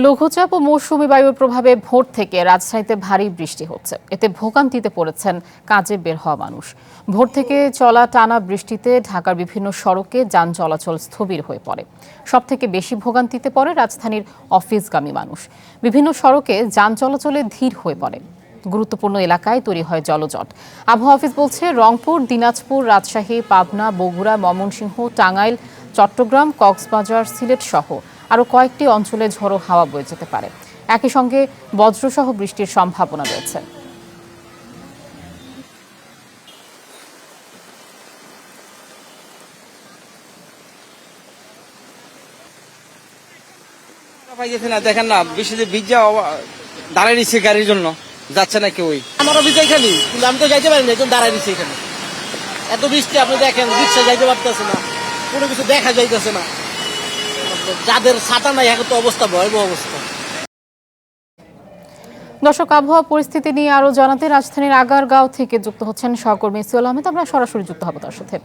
লঘুচাপ ও মৌসুমী বায়ুর প্রভাবে ভোর থেকে রাজশাহীতে ভারী বৃষ্টি হচ্ছে। এতে ভোগান্তিতে পড়েছেন কাজে বের হওয়া মানুষ। ভোর থেকে চলা টানা বৃষ্টিতে ঢাকার বিভিন্ন সড়কে যান চলাচল স্থবির হয়ে পড়ে। সবথেকে বেশি ভোগান্তিতে পড়ে রাজধানীর অফিসগামী মানুষ। বিভিন্ন সড়কে যান চলাচলে ধীর হয়ে পড়ে। গুরুত্বপূর্ণ এলাকায় তৈরি হয় জলজট। আবহাওয়া অফিস বলছে, রংপুর, দিনাজপুর, রাজশাহী, পাবনা, বগুড়া, ময়মনসিংহ, টাঙ্গাইল, চট্টগ্রাম, কক্সবাজার, সিলেট সহ আরও কয়েকটি অঞ্চলে ঝোড়ো হাওয়া বয়ে যেতে পারে। একই সঙ্গে বজ্রসহ বৃষ্টির সম্ভাবনা রয়েছে। দেখেন না, বৃষ্টিতে ভিজা দাঁড়ায় দিচ্ছে গাড়ির জন্য, যাচ্ছে না কেউই। আমারও ভিজা এখানে, কিন্তু আমি তো যাইতে পারি না, একদম দাঁড়ায় দিচ্ছে এখানে। এত বৃষ্টি আপনি দেখেন, রিক্সা যাইতে পারতেছে না, কোনো কিছু দেখা যাইতেছে না। যাদের ছাতা নাই এখন তো অবস্থা ভয়াবহ অবস্থা। দর্শক, আবহাওয়া পরিস্থিতি নিয়ে আরো জানাতে রাজধানীর আগারগাঁও থেকে যুক্ত হচ্ছেন সহকর্মী সিওল আহমেদ। আমরা সরাসরি যুক্ত হব তার সাথে।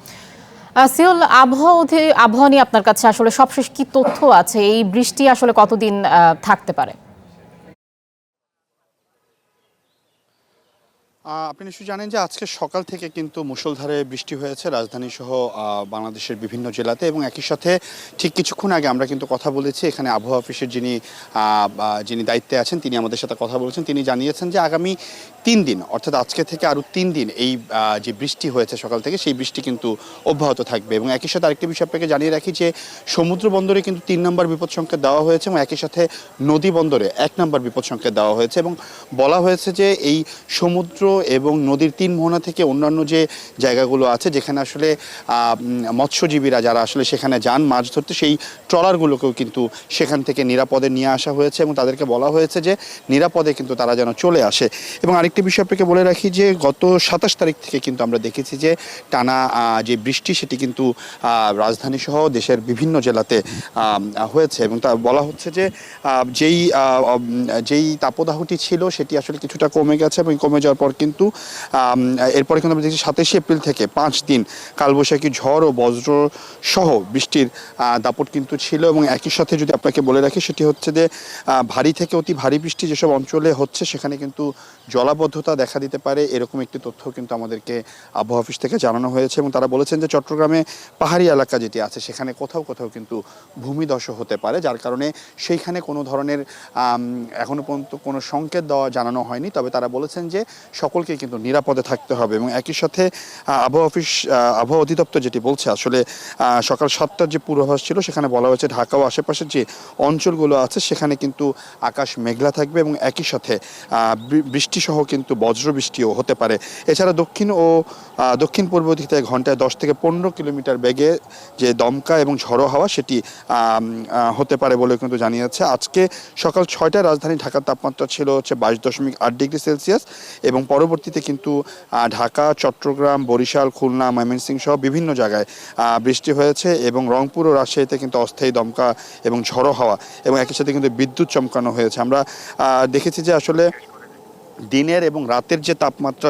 সিওল, আবহাওয়া নিয়ে আপনার কাছে আসলে সবশেষ কি তথ্য আছে? এই বৃষ্টি আসলে কতদিন থাকতে পারে? আপনি নিশ্চয়ই জানেন যে আজকে সকাল থেকে কিন্তু মুষলধারে বৃষ্টি হয়েছে রাজধানী সহ বাংলাদেশের বিভিন্ন জেলাতে, এবং একই সাথে ঠিক কিছুক্ষণ আগে আমরা কিন্তু কথা বলেছি এখানে আবহাওয়া অফিসের যিনি দায়িত্বে আছেন, তিনি আমাদের সাথে কথা বলেছেন। তিনি জানিয়েছেন যে আগামী 3 দিন, অর্থাৎ আজকে থেকে আরও 3 দিন এই যে বৃষ্টি হয়েছে সকাল থেকে, সেই বৃষ্টি কিন্তু অব্যাহত থাকবে। এবং একই সাথে আরেকটি বিষয় আপনাকে জানিয়ে রাখি যে সমুদ্র বন্দরে কিন্তু 3 নম্বর বিপদ সংকেত দেওয়া হয়েছে, এবং একই সাথে নদী বন্দরে 1 নম্বর বিপদ সংকেত দেওয়া হয়েছে। এবং বলা হয়েছে যে এই সমুদ্র এবং নদীর 3 মোহনা থেকে অন্যান্য যে জায়গাগুলো আছে যেখানে আসলে মৎস্যজীবীরা যারা আসলে সেখানে যান মাছ ধরতে, সেই ট্রলারগুলোকেও কিন্তু সেখান থেকে নিরাপদে নিয়ে আসা হয়েছে, এবং তাদেরকে বলা হয়েছে যে নিরাপদে কিন্তু তারা যেন চলে আসে। এবং আরেকটি বিষয় আপনাকে বলে রাখি যে গত 27 তারিখ থেকে কিন্তু আমরা দেখেছি যে টানা যে বৃষ্টি সেটি কিন্তু রাজধানী সহ দেশের বিভিন্ন জেলাতে হয়েছে, এবং তা বলা হচ্ছে যে যেই তাপদাহটি ছিল সেটি আসলে কিছুটা কমে গেছে, এবং কমে যাওয়ার পর কিন্তু এরপরে কিন্তু আমরা দেখছি 27 এপ্রিল থেকে 5 দিন কালবৈশাখী ঝড় ও বজ্র সহ বৃষ্টির দাপট কিন্তু ছিল। এবং একই সাথে যদি আপনাকে বলে রাখি সেটি হচ্ছে যে ভারী থেকে অতি ভারী বৃষ্টি যেসব অঞ্চলে হচ্ছে সেখানে কিন্তু জলাবদ্ধতা দেখা দিতে পারে, এরকম একটি তথ্য কিন্তু আমাদেরকে আবহাওয়া অফিস থেকে জানানো হয়েছে। এবং তারা বলেছেন যে চট্টগ্রামে পাহাড়ি এলাকা যেটি আছে সেখানে কোথাও কোথাও কিন্তু ভূমিধসও হতে পারে, যার কারণে সেইখানে কোনো ধরনের এখনো পর্যন্ত কোনো সংকেত জানানো হয়নি। তবে তারা বলেছেন যে সকলকে কিন্তু নিরাপদে থাকতে হবে। এবং একই সাথে আবহাওয়া অধিদপ্তর যেটি বলছে, আসলে সকাল 7টার যে পূর্বাভাস ছিল সেখানে বলা হয়েছে ঢাকা ও আশেপাশের যে অঞ্চলগুলো আছে সেখানে কিন্তু আকাশ মেঘলা থাকবে, এবং একই সাথে বৃষ্টি সহ কিন্তু বজ্র বৃষ্টিও হতে পারে। এছাড়া দক্ষিণ পূর্ব দিক থেকে ঘন্টায় 10 থেকে 15 কিলোমিটার বেগে যে দমকা এবং ঝড়ো হাওয়া সেটি হতে পারে বলে কিন্তু জানিয়েছে। আজকে সকাল 6টায় রাজধানী ঢাকার তাপমাত্রা ছিল হচ্ছে 22.8 ডিগ্রি সেলসিয়াস, এবং পরবর্তীতে কিন্তু ঢাকা, চট্টগ্রাম, বরিশাল, খুলনা, ময়মনসিংহ সহ বিভিন্ন জায়গায় বৃষ্টি হয়েছে, এবং রংপুর ও রাজশাহীতে কিন্তু অস্থায়ী দমকা এবং ঝড়ো হাওয়া এবং একই সাথে কিন্তু বিদ্যুৎ চমকানো হয়েছে। আমরা দেখেছি যে আসলে দিনের এবং রাতের যে তাপমাত্রা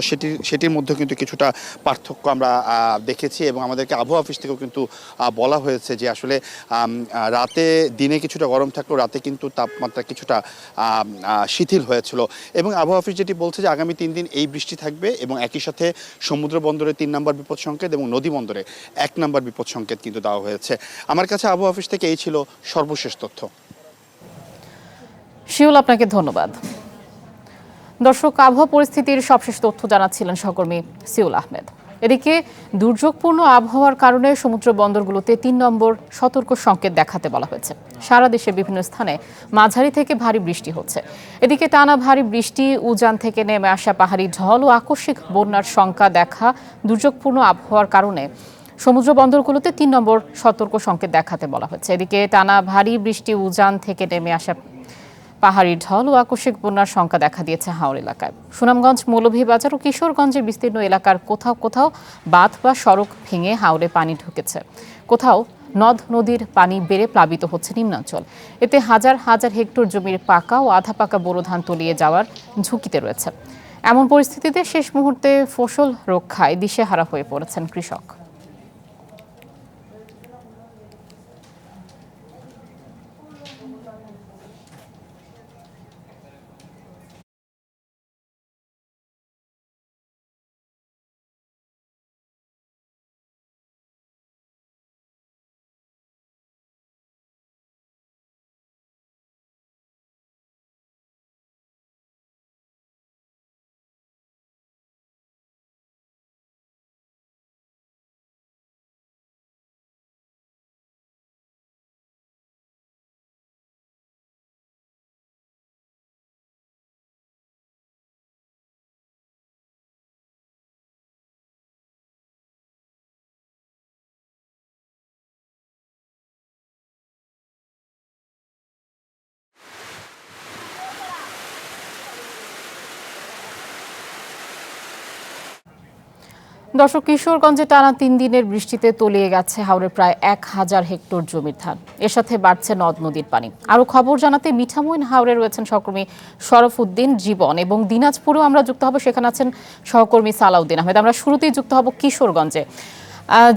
সেটির মধ্যে কিন্তু কিছুটা পার্থক্য আমরা দেখেছি, এবং আমাদেরকে আবহাওয়া অফিস থেকেও কিন্তু বলা হয়েছে যে আসলে দিনে কিছুটা গরম থাকলেও রাতে কিন্তু তাপমাত্রা কিছুটা শিথিল হয়েছিল। এবং আবহাওয়া অফিস যেটি বলছে যে আগামী 3 দিন এই বৃষ্টি থাকবে, এবং একই সাথে সমুদ্র বন্দরে 3 নম্বর বিপদ সংকেত এবং নদী বন্দরে 1 নম্বর বিপদ সংকেত কিন্তু দেওয়া হয়েছে। আমার কাছে আবহাওয়া অফিস থেকে এই ছিল সর্বশেষ তথ্য। শিউল, আপনাকে ধন্যবাদ। দর্শক, আবহাওয়া পরিস্থিতির সবশেষ তথ্য জানাচ্ছিলেন সহকর্মী সিওল আহমেদ। এদিকে দুর্যোগপূর্ণ আবহাওয়ার কারণে সমুদ্র বন্দরগুলোতে 3 নম্বর সতর্ক সংকেত দেখাতে বলা হয়েছে। সারা দেশে বিভিন্ন স্থানে মাঝারি থেকে ভারী বৃষ্টি হচ্ছে। এদিকে টানা ভারী বৃষ্টি, উজান থেকে নেমে আসা পাহাড়ি ঢল ও আকস্মিক বন্যার শঙ্কা দেখা দুর্যোগপূর্ণ আবহাওয়ার কারণে সমুদ্র বন্দরগুলোতে 3 নম্বর সতর্ক সংকেত দেখাতে বলা হয়েছে। এদিকে টানা ভারী বৃষ্টি, উজান থেকে নেমে আসা পাহাড়ি ঢল ও আকস্মিক বন্যার শঙ্কা দেখা দিয়েছে হাওড় এলাকায়। সুনামগঞ্জ, মৌলভীবাজার ও কিশোরগঞ্জের বিস্তীর্ণ এলাকার কোথাও কোথাও বাঁধ বা সড়ক ভেঙে হাওড়ে পানি ঢুকেছে। কোথাও নদ নদীর পানি বেড়ে প্লাবিত হচ্ছে নিম্নাঞ্চল। এতে হাজার হাজার হেক্টর জমির পাকা ও আধা পাকা বোরো ধান তলিয়ে যাওয়ার ঝুঁকিতে রয়েছে। এমন পরিস্থিতিতে শেষ মুহূর্তে ফসল রক্ষায় দিশেহারা হয়ে পড়েছেন কৃষক। দর্শক, কিশোরগঞ্জে টানা 3 দিনের বৃষ্টিতে তলিয়ে গেছে হাওরের প্রায় 1000 হেক্টর জমির ধান। এর সাথে বাড়ছে নদ নদীর পানি। আরো খবর জানাতে মিঠামইন হাওরে রয়েছেন সহকর্মী শরফউদ্দিন জীবন, এবং দিনাজপুরেও আমরা যুক্ত হব, সেখানে আছেন সহকর্মী সালাউদ্দিন আহমেদ। আমরা শুরুতেই যুক্ত হব কিশোরগঞ্জে।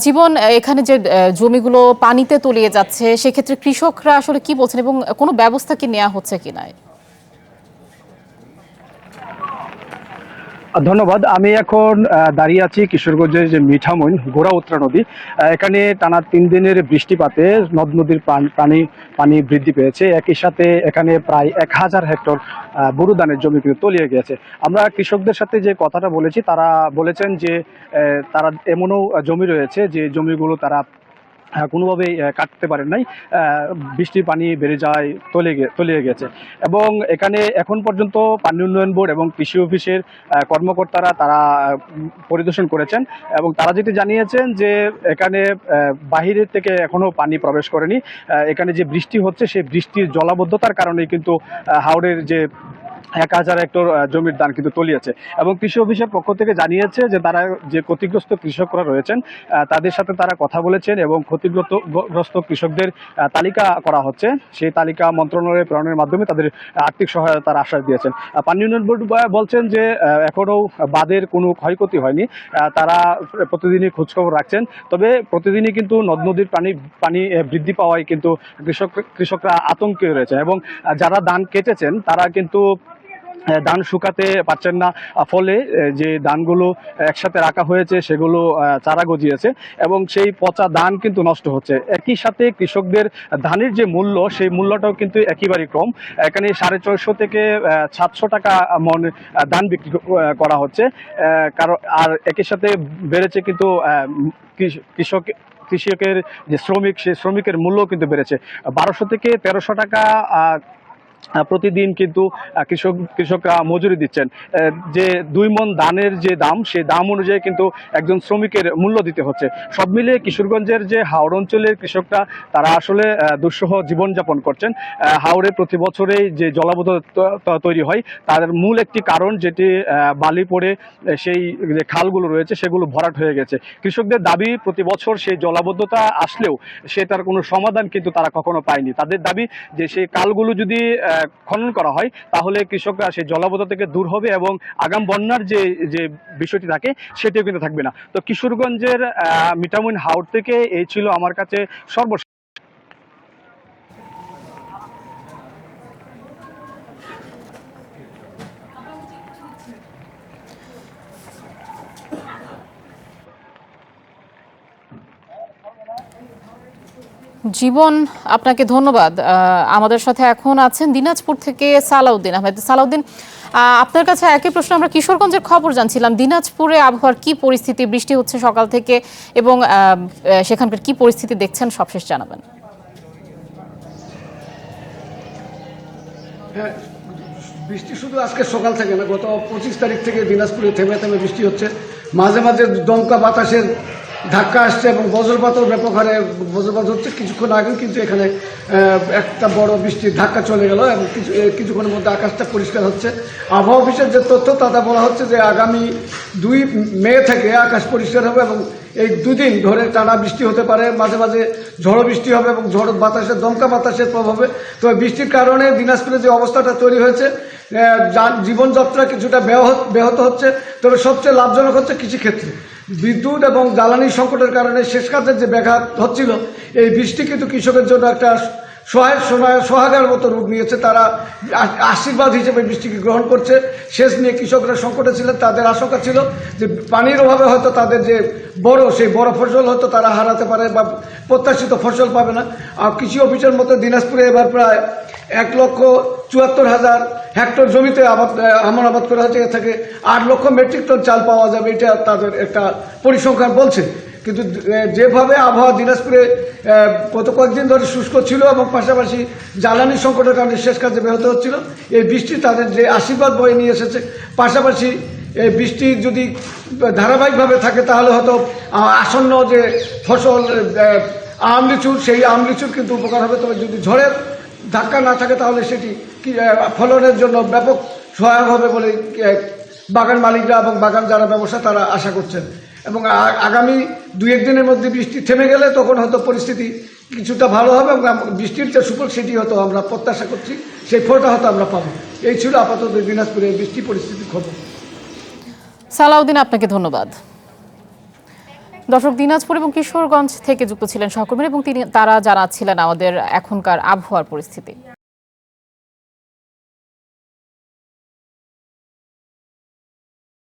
জীবন, এখানে যে জমিগুলো পানিতে তলিয়ে যাচ্ছে, সেক্ষেত্রে কৃষকরা আসলে কি বলছেন এবং কোনো ব্যবস্থা কি নেওয়া হচ্ছে কিনা? ধন্যবাদ। আমি এখন দাঁড়িয়ে আছি কিশোরগঞ্জের যে মিঠামইন গোড়াউত্রা নদী। এখানে টানা 3 দিনের বৃষ্টিপাতে নদ নদীর পানি বৃদ্ধি পেয়েছে। একই সাথে এখানে প্রায় 1000 হেক্টর বোরো ধানের জমি কিন্তু তলিয়ে গেছে। আমরা কৃষকদের সাথে যে কথাটা বলেছি, তারা বলেছেন যে তারা এমনও জমি রয়েছে যে জমিগুলো তারা কোনোভাবেই কাটতে পারেন নাই, বৃষ্টির পানি বেড়ে যায়, তলিয়ে গেছে। এবং এখানে এখন পর্যন্ত পানি উন্নয়ন বোর্ড এবং কৃষি অফিসের কর্মকর্তারা তারা পরিদর্শন করেছেন এবং তারা যেটি জানিয়েছেন যে এখানে বাহিরের থেকে এখনও পানি প্রবেশ করেনি। এখানে যে বৃষ্টি হচ্ছে, সেই বৃষ্টির জলাবদ্ধতার কারণেই কিন্তু হাওরের যে 1000 হেক্টর জমির ধান কিন্তু তলিয়েছে। এবং কৃষি অফিসের পক্ষ থেকে জানিয়েছে যে তারা যে ক্ষতিগ্রস্ত কৃষকরা রয়েছেন তাদের সাথে তারা কথা বলেছেন এবং ক্ষতিগ্রস্ত কৃষকদের তালিকা করা হচ্ছে। সেই তালিকা মন্ত্রণালয়ে প্রেরণের মাধ্যমে তাদের আর্থিক সহায়তার আশ্বাস দিয়েছেন। পানি উন্নয়ন বোর্ড বলছেন যে এখনও বাঁধের কোনো ক্ষয়ক্ষতি হয়নি, তারা প্রতিদিনই খোঁজখবর রাখছেন। তবে প্রতিদিনই কিন্তু নদ নদীর পানি বৃদ্ধি পাওয়ায় কিন্তু কৃষকরা আতঙ্কে রয়েছে এবং যারা ধান কেটেছেন তারা কিন্তু ধান শুকাতে পারছেন না, ফলে যে ধানগুলো একসাথে রাখা হয়েছে সেগুলো চারা গজিয়েছে এবং সেই পচা ধান কিন্তু নষ্ট হচ্ছে। একই সাথে কৃষকদের ধানের যে মূল্য, সেই মূল্যটাও কিন্তু একেবারেই কম। এখানে 650 থেকে 700 টাকা মন ধান বিক্রি করা হচ্ছে। কারণ আর একই সাথে বেড়েছে কিন্তু কৃষকের যে শ্রমিক, সেই শ্রমিকের মূল্য কিন্তু বেড়েছে। 1200 থেকে 1300 টাকা প্রতিদিন কিন্তু কৃষকরা মজুরি দিচ্ছেন। যে 2 মণ ধানের যে দাম, সেই দাম অনুযায়ী কিন্তু একজন শ্রমিকের মূল্য দিতে হচ্ছে। সব মিলিয়ে কিশোরগঞ্জের যে হাওড় অঞ্চলের কৃষকরা তারা আসলে দুঃসহ জীবনযাপন করছেন। হাওড়ে প্রতি বছরেই যে জলাবদ্ধতা তৈরি হয়, তার মূল একটি কারণ যেটি বালি পড়ে সেই যে খালগুলো রয়েছে সেগুলো ভরাট হয়ে গেছে। কৃষকদের দাবি, প্রতি বছর সেই জলাবদ্ধতা আসলেও সেটার কোনো সমাধান কিন্তু তারা কখনো পায়নি। তাদের দাবি যে সেই খালগুলো যদি খনন করা হয় তাহলে কৃষকরা সেই জলাবদ্ধতা থেকে দূর হবে এবং আগাম বন্যার যে বিষয়টি থাকে সেটিও কিন্তু থাকবে না। তো কিশোরগঞ্জের মিঠামইন হাওর থেকে এই ছিল আমার কাছে সর্বশেষ। জীবন, আপনাকে ধন্যবাদ। আমাদের সাথে এখন আছেন দিনাজপুর থেকে সালাউদ্দিন আহমেদ। সালাউদ্দিন, আপনার কাছে একই প্রশ্ন। আমরা কিশোরগঞ্জের খবর জানছিলাম, দিনাজপুরে আবহাওয়ার কি পরিস্থিতি? বৃষ্টি হচ্ছে সকাল থেকে এবং সেখানকার কি পরিস্থিতি দেখছেন, সবশেষ জানাবেন। হ্যাঁ, বৃষ্টি শুধু আজকে সকাল থেকে না, গত 25 তারিখ থেকে দিনাজপুরে থেমে থেমে বৃষ্টি হচ্ছে। মাঝে মাঝে দমকা বাতাসের ধাক্কা আসছে এবং বজ্রপাতও ব্যাপক হারে বজ্রপাত হচ্ছে। কিছুক্ষণ আগে কিন্তু এখানে একটা বড় বৃষ্টির ধাক্কা চলে গেল এবং কিছুক্ষণের মধ্যে আকাশটা পরিষ্কার হচ্ছে। আবহাওয়া অফিসের যে তথ্য, তাতে বলা হচ্ছে যে আগামী 2 মে থেকে আকাশ পরিষ্কার হবে এবং এই 2 দিন ধরে টানা বৃষ্টি হতে পারে। মাঝে মাঝে ঝড়ো বৃষ্টি হবে এবং ঝড় বাতাসের দমকা বাতাসের প্রভাবে। তো বৃষ্টির কারণে দিনাজপুরে যে অবস্থাটা তৈরি হয়েছে, জীবনযাত্রা কিছুটা ব্যাহত হচ্ছে। তবে সবচেয়ে লাভজনক হচ্ছে কৃষিক্ষেত্রে। বিদ্যুৎ এবং জ্বালানি সংকটের কারণে শেষ কাজের যে ব্যাঘাত হচ্ছিল, এই বৃষ্টি কিন্তু কৃষকের জন্য একটা সোহাগার মতো রূপ নিয়েছে। তারা আশীর্বাদ হিসেবে বৃষ্টিকে গ্রহণ করছে। সেচ নিয়ে কৃষকরা সংকটে ছিলেন, তাদের আশঙ্কা ছিল যে পানির অভাবে হয়তো তাদের যে সেই বড় ফসল হয়তো তারা হারাতে পারে বা প্রত্যাশিত ফসল পাবে না। আর কৃষি অফিসের মতো দিনাজপুরে এবার প্রায় 1,74,000 হেক্টর জমিতে আমন আবাদ করা হচ্ছে। এ থেকে 8 লক্ষ মেট্রিক টন চাল পাওয়া যাবে, এটা তাদের একটা পরিসংখ্যান বলছে। কিন্তু যেভাবে আবহাওয়া দিনাজপুরে গত কয়েকদিন ধরে শুষ্ক ছিল এবং পাশাপাশি জ্বালানি সংকটের কারণে শেষ কাজে ব্যাহত হচ্ছিল, এই বৃষ্টি তাদের যে আশীর্বাদ বয়ে নিয়ে এসেছে। পাশাপাশি এই বৃষ্টি যদি ধারাবাহিকভাবে থাকে তাহলে হয়তো আসন্ন যে ফসল আম লিচুর, সেই আম লিচুর কিন্তু উপকার হবে। তবে যদি ঝড়ের ধাক্কা না থাকে তাহলে সেটি ফলনের জন্য ব্যাপক সহায়ক হবে বলে বাগান মালিকরা এবং বাগান যারা ব্যবসা তারা আশা করছেন। এবং আগামী 2-1 দিনের মধ্যে বৃষ্টি থেমে গেলে তখন হয়তো পরিস্থিতি কিছুটা ভালো হবে এবং বৃষ্টির যে সুফল সেটি হয়তো আমরা প্রত্যাশা করছি, সেই ফলটা হয়তো আমরা পাবো। এই ছিল আপাতত দিনাজপুরের বৃষ্টি পরিস্থিতির খবর। সালাউদ্দিন, আপনাকে ধন্যবাদ। দর্শক, দিনাজপুর এবং কিশোরগঞ্জ থেকে যুক্ত ছিলেন সহকর্মীরা এবং তারা জানাচ্ছিলেন আমাদের এখনকার আবহাওয়ার পরিস্থিতি।